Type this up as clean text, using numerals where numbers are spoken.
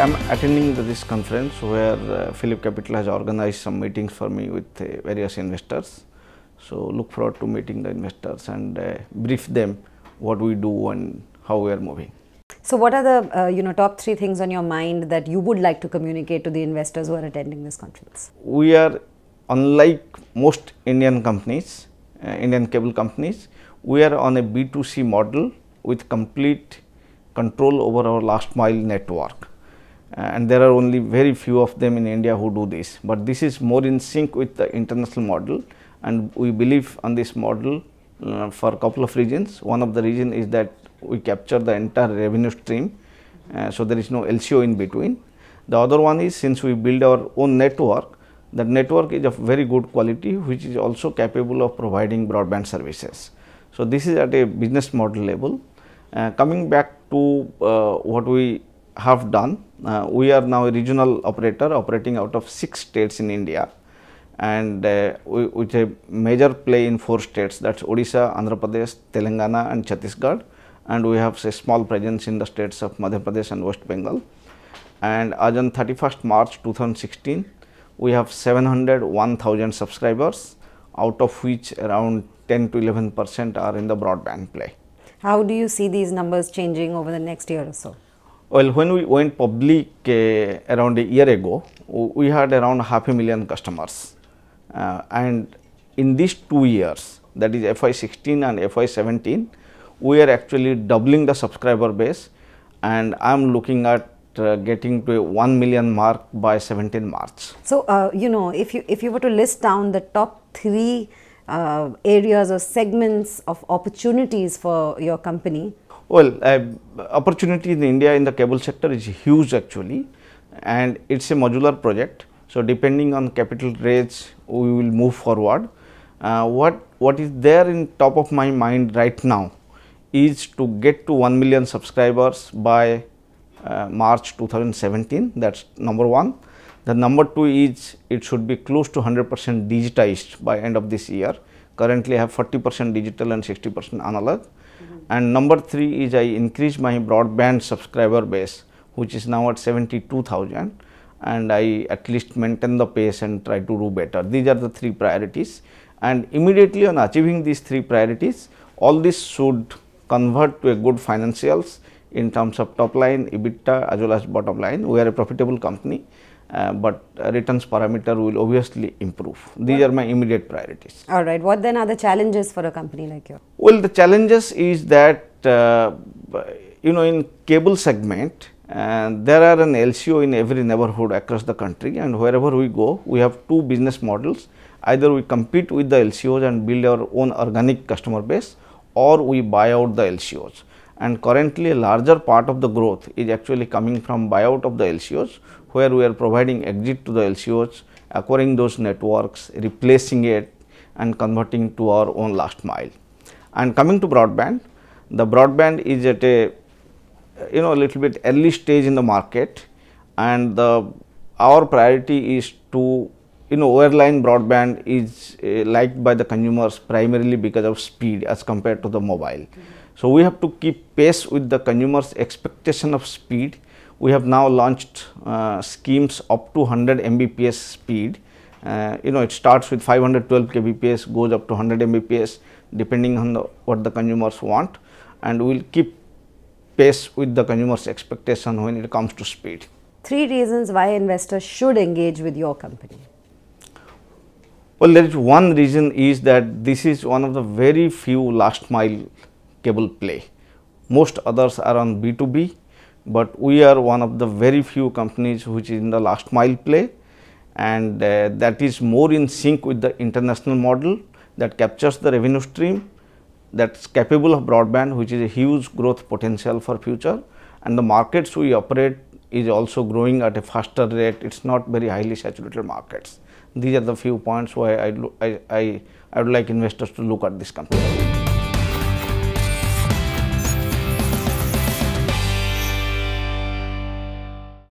I'm attending this conference where Phillipcapital has organized some meetings for me with various investors. So look forward to meeting the investors and brief them what we do and how we are moving. So what are the top 3 things on your mind that you would like to communicate to the investors who are attending this conference? We are, unlike most Indian companies, Indian cable companies, we are on a B2C model with complete control over our last mile network. And there are only very few of them in India who do this, but this is more in sync with the international model, and we believe on this model for a couple of reasons. One of the reasons is that we capture the entire revenue stream, so there is no LCO in between. The other one is, since we build our own network, the network is of very good quality, which is also capable of providing broadband services. So this is at a business model level. Coming back to what we have done, we are now a regional operator operating out of 6 states in India, and with a major play in 4 states, that's Odisha, Andhra Pradesh, Telangana and Chhattisgarh, and we have a small presence in the states of Madhya Pradesh and West Bengal. And as on 31st March 2016, we have 701,000 subscribers, out of which around 10 to 11% are in the broadband play. How do you see these numbers changing over the next year or so? Well, when we went public around a year ago, we had around 500,000 customers, and in these 2 years, that is FY16 and FY17, we are actually doubling the subscriber base, and I am looking at getting to a 1 million mark by 17 March. So, if you were to list down the top 3 areas or segments of opportunities for your company. Well, opportunity in India in the cable sector is huge actually, and it's a modular project. So depending on capital raise, we will move forward. What is there in top of my mind right now is to get to 1 million subscribers by March 2017. That's number 1. The number 2 is it should be close to 100% digitized by end of this year. Currently, I have 40% digital and 60% analog. And number 3 is I increase my broadband subscriber base, which is now at 72,000, and I at least maintain the pace and try to do better. These are the 3 priorities, and immediately on achieving these 3 priorities, all this should convert to a good financials in terms of top line, EBITDA as well as bottom line. We are a profitable company, but returns parameter will obviously improve. These are my immediate priorities. All right. What then are the challenges for a company like yours? Well, the challenges is that in cable segment, there are an LCO in every neighborhood across the country, and wherever we go, we have 2 business models. Either we compete with the LCOs and build our own organic customer base, or we buy out the LCOs. And currently, a larger part of the growth is actually coming from buyout of the LCOs, where we are providing exit to the LCOs, acquiring those networks, replacing it and converting to our own last mile. And coming to broadband, the broadband is at a little bit early stage in the market, and our priority is to wireline broadband is liked by the consumers primarily because of speed as compared to the mobile. So we have to keep pace with the consumers' expectation of speed. We have now launched schemes up to 100 Mbps speed. It starts with 512 kbps, goes up to 100 Mbps depending on what the consumers want, and we will keep pace with the consumers' expectation when it comes to speed. 3 reasons why investors should engage with your company. Well, there is one reason is that this is one of the very few last mile cable play. Most others are on B2B, but we are one of the very few companies which is in the last mile play, and that is more in sync with the international model that captures the revenue stream, that's capable of broadband, which is a huge growth potential for future, and the markets we operate is also growing at a faster rate. It's not very highly saturated markets. These are the few points why I would like investors to look at this company.